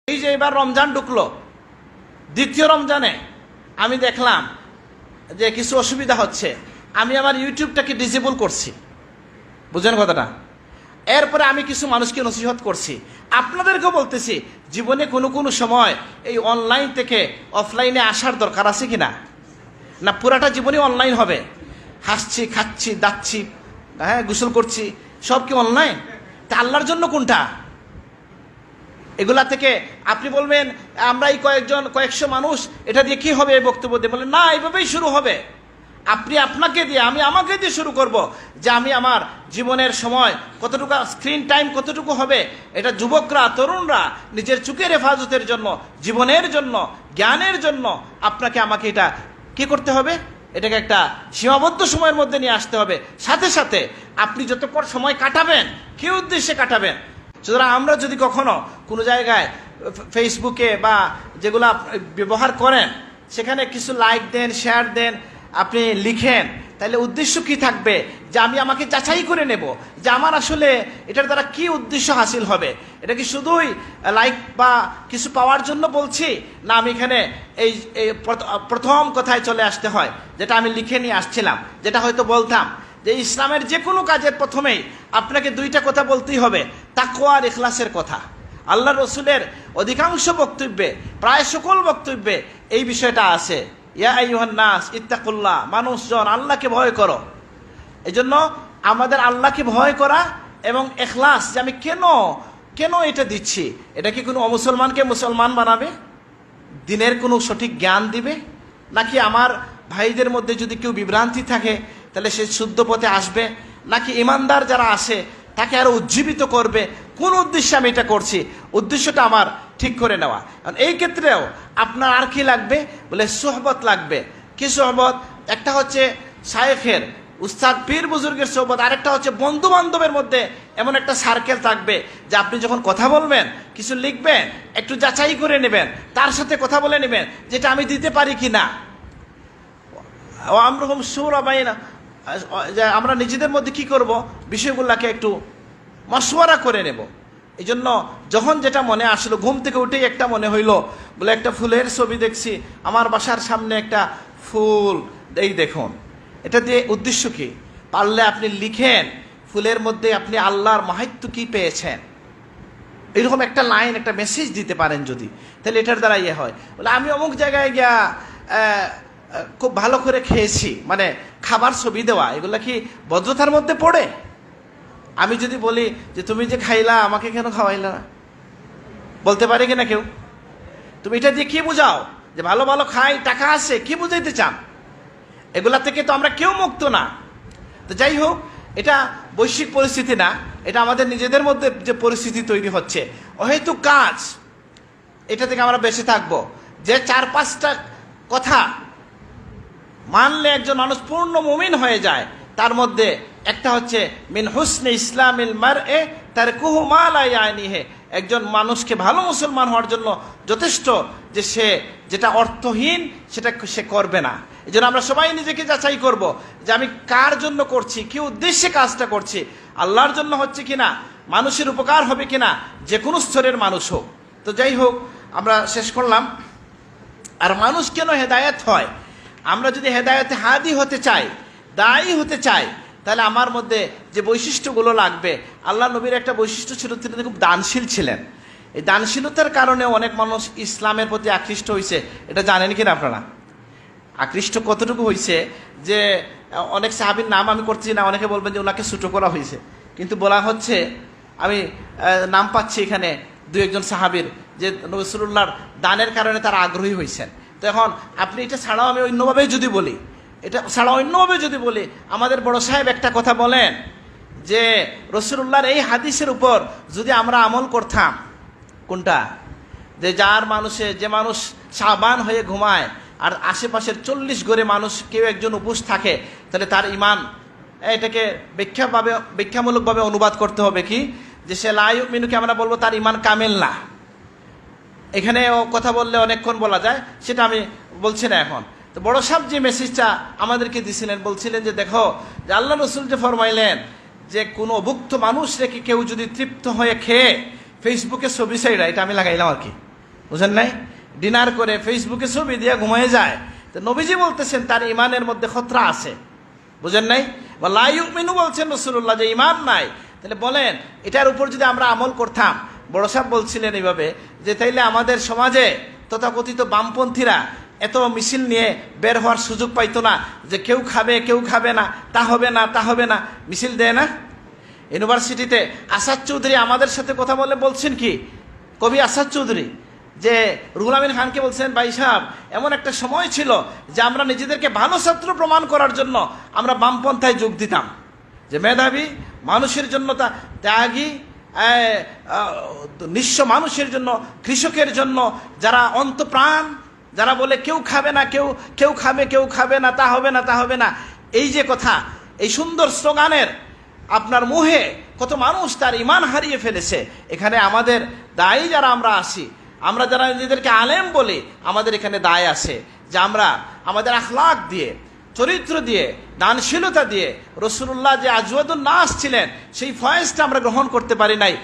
এই যে এবার রমজান ঢুকলো, দ্বিতীয় রমজানে আমি দেখলাম যে কিছু অসুবিধা হচ্ছে। আমি আমার ইউটিউবটাকে ডিসেবল করছি, বুঝেন কথাটা। এরপরে আমি কিছু মানুষকে নসিহত করছি, আপনাদেরকেও বলতেছি জীবনে কোনো কোনো সময় এই অনলাইন থেকে অফলাইনে আসার দরকার আছে কিনা। না পুরাটা জীবনই অনলাইন হবে? হাসছি, খাচ্ছি, দাচ্ছি, হ্যাঁ, গোসল করছি, সব কি অনলাইন? তা আল্লাহর জন্য কোনটা? এগুলা থেকে আপনি বলবেন আমরা এই কয়েকশো মানুষ এটা দিয়ে কি হবে, এই বক্তব্য দিয়ে বলেন না, এইভাবেই শুরু হবে। আপনি আপনাকে দিয়ে, আমি আমাকে দিয়ে শুরু করব যে আমি আমার জীবনের সময় কতটুকু, স্ক্রিন টাইম কতটুকু হবে, এটা যুবকরা, তরুণরা নিজের চোখের হেফাজতের জন্য, জীবনের জন্য, জ্ঞানের জন্য আপনাকে আমাকে এটা কি করতে হবে, এটাকে একটা সীমাবদ্ধ সময়ের মধ্যে নিয়ে আসতে হবে। সাথে সাথে আপনি যতক্ষণ সময় কাটাবেন, কি উদ্দেশ্যে কাটাবেন। সুতরাং আমরা যদি কখনো কোনো জায়গায় ফেসবুকে বা যেগুলো ব্যবহার করেন সেখানে কিছু লাইক দেন, শেয়ার দেন, আপনি লিখেন, তাহলে উদ্দেশ্য কি থাকবে যে আমি আমাকে যাচাই করে নেব যে আমার আসলে এটার দ্বারা কি উদ্দেশ্য হাসিল হবে। এটা কি শুধুই লাইক বা কিছু পাওয়ার জন্য বলছি, না আমি এখানে এই প্রথম কথায় চলে আসতে হয় যেটা আমি লিখে নিয়ে আসছিলাম, যেটা হয়তো বলতাম যে ইসলামের যে কোনো কাজের প্রথমেই আপনাকে দুইটা কথা বলতেই হবে, তাকওয়া আর ইখলাসের কথা। আল্লাহ রসুলের অধিকাংশ বক্তব্যে, প্রায় সকল বক্তব্যে এই বিষয়টা আছে, ইয়া আইয়ুহান নাস ইত্তাকুল্লাহ, মানুষজন আল্লাহকে ভয় করো। এই জন্য আমাদের আল্লাহকে ভয় করা এবং ইখলাস, যে আমি কেন এটা দিচ্ছি, এটা কি কোনো অমুসলমানকে মুসলমান বানাবে, দিনের কোনো সঠিক জ্ঞান দিবে, নাকি আমার ভাইদের মধ্যে যদি কেউ বিভ্রান্তি থাকে তাহলে সে শুদ্ধ পথে আসবে, নাকি ইমানদার যারা আসে তাকে আরো উজ্জীবিত করবে, কোন উদ্দেশ্যে আমি এটা করছি, উদ্দেশ্যটা আমার ঠিক করে নেওয়া। এই ক্ষেত্রেও আপনার আর কি লাগবে বলে সোহবত লাগবে। কি সোহবত? একটা হচ্ছে শায়েখের, উস্তাদ, পীর বুজুর্গের সোহবত, আরেকটা হচ্ছে বন্ধু বান্ধবের মধ্যে এমন একটা সার্কেল থাকবে যে আপনি যখন কথা বলবেন, কিছু লিখবেন, একটু যাচাই করে নেবেন, তার সাথে কথা বলে নেবেন যেটা আমি দিতে পারি কিনা। আমরহুম শুরা বাইনা, আমরা নিজেদের মধ্যে কি করব, বিষয়গুলোকে একটু মশওয়ারা করে নেব। এই জন্য যখন যেটা মনে আসলো, ঘুম থেকে উঠেই একটা মনে হইলো বলে একটা ফুলের ছবি দেখছি, আমার বাসার সামনে একটা ফুল, এই দেখুন, এটা দিয়ে উদ্দেশ্য কি, পারলে আপনি লিখেন ফুলের মধ্যে আপনি আল্লাহর মাহাত্ম্য কি পেয়েছেন, এরকম একটা লাইন, একটা মেসেজ দিতে পারেন যদি, তাহলে এটার দ্বারা ইয়ে হয়। বলে আমি অমুক জায়গায় গিয়া খুব ভালো করে খেয়েছি, মানে খাবার ছবি দেওয়া, এগুলা কি ভদ্রতার মধ্যে পড়ে? আমি যদি বলি যে তুমি যে খাইলা আমাকে কেন খাওয়াইলা না, বলতে পারে কিনা কেউ? তুমি এটা দিয়ে কি বুঝাও যে ভালো ভালো খাই, টাকা আছে, কি বুঝাইতে চান? এগুলা থেকে তো আমরা কেউ মুক্ত না। তো যাই হোক, এটা বৈশ্বিক পরিস্থিতি না, এটা আমাদের নিজেদের মধ্যে যে পরিস্থিতি তৈরি হচ্ছে, অহেতুক কাজ, এটা থেকে আমরা বেঁচে থাকবো। যে 4-5টা কথা মানলে একজন মানুষ পূর্ণ মুমিন হয়ে যায়, তার মধ্যে একটা হচ্ছে মিন হুসনে ইসলামিল মারএ তারকুহু মা লা ইয়ানিহি, একজন মানুষকে ভালো মুসলমান হওয়ার জন্য যথেষ্ট যে সে যেটা অর্থহীন সেটা সে করবে না। এই জন্য আমরা সবাই নিজেকে যাচাই করব যে আমি কার জন্য করছি, কি উদ্দেশ্যে কাজটা করছি, আল্লাহর জন্য হচ্ছে কিনা, মানুষের উপকার হবে কিনা, যে কোনো স্তরের মানুষ হোক। তো যাই হোক, আমরা শেষ করলাম। আর মানুষ কেন হেদায়েত হয়? আমরা যদি হেদায়েতে হাদি হতে চাই, দায়ী হতে চাই, তাহলে আমার মধ্যে যে বৈশিষ্ট্যগুলো লাগবে, আল্লাহ নবীর একটা বৈশিষ্ট্য ছিল, তিনি খুব দানশীল ছিলেন। এই দানশীলতার কারণে অনেক মানুষ ইসলামের প্রতি আকৃষ্ট হয়েছে। এটা জানেন কিনা আপনারা? আকৃষ্ট কতটুকু হয়েছে যে অনেক সাহাবীর নাম আমি করছি না, অনেকে বলবেন যে ওনাকে ছোট করা হয়েছে, কিন্তু বলা হচ্ছে, আমি নাম পাচ্ছি এখানে 2-1 সাহাবীর, যে রাসূলুল্লাহর দানের কারণে তারা আগ্রহী হয়েছেন। তো এখন আপনি এটা ছাড়াও আমি অন্যভাবে যদি বলি, আমাদের বড় সাহেব একটা কথা বলেন যে রাসূলুল্লাহর এই হাদিসের উপর যদি আমরা আমল করতাম, কোনটা, যে মানুষ সাবান হয়ে ঘুমায় আর আশেপাশের 40 ঘরে মানুষ কেউ একজন উপোস থাকে, তাহলে তার ইমান, এটাকে ব্যাখ্যামূলকভাবে অনুবাদ করতে হবে কি, যে সে লা ইউমিনুকে আমরা বলবো তার ইমান কামেল না। এখানে কথা বললে অনেকক্ষণ বলা যায়, সেটা আমি বলছি না এখন। তো বড় সাহেব যে মেসেজটা আমাদেরকে দিছিলেন, বলছিলেন যে দেখো, যে আল্লাহ রসুল যে ফরমাইলেন যে কোনো অভুক্ত মানুষ রেখে কেউ যদি তৃপ্ত হয়ে খেয়ে ফেসবুকে ছবি ছাইড়া, এটা আমি লাগাইলাম আর কি, বুঝেন নাই? ডিনার করে ফেসবুকে ছবি দিয়ে ঘুমিয়ে যায়। তো নবীজি বলতেছেন তার ইমানের মধ্যে খতরা আছে। বুঝেন নাই? বা লা ইউমিনু বলছেন রাসূলুল্লাহ যে ইমান নাই। তাহলে বলেন এটার উপর যদি আমরা আমল করতাম, বড় সাহেব বলছিলেন এইভাবে যে তাইলে আমাদের সমাজে তথাকথিত বামপন্থীরা এত মিছিল নিয়ে বের হওয়ার সুযোগ পাইতো না, যে কেউ খাবে কেউ খাবে না, তা হবে না তা হবে না, মিছিল দেয় না। ইউনিভার্সিটিতে আসাদ চৌধুরী আমাদের সাথে কথা বলে বলছেন কি, কবি আসাদ চৌধুরী, যে রুহুল আমিন খানকে বলছেন ভাই সাহেব এমন একটা সময় ছিল যে আমরা নিজেদেরকে ভালো ছাত্র প্রমাণ করার জন্য আমরা বামপন্থায় যোগ দিতাম, যে মেধাবী মানুষের জন্য তা ত্যাগী, নিঃস্ব মানুষের জন্য, কৃষকের জন্য, যারা অন্তপ্রাণ, যারা বলে কেউ খাবে না, কেউ খাবে কেউ খাবে না, তা হবে না তা হবে না, এই যে কথা, এই সুন্দর স্লোগানের আপনার মোহে কত মানুষ তার ইমান হারিয়ে ফেলেছে। এখানে আমাদের দায়ী যারা আমরা আসি, আমরা যারা নিজেদেরকে আলেম বলি, আমাদের এখানে দায় আছে যে আমরা আমাদের আখলাক দিয়ে, চরিত্র দিয়ে, দানশীলতা দিয়ে রাসূলুল্লাহ যে আজওয়াদুন নাস ছিলেন সেই ফয়েজটা আমরা গ্রহণ করতে পারি নাই।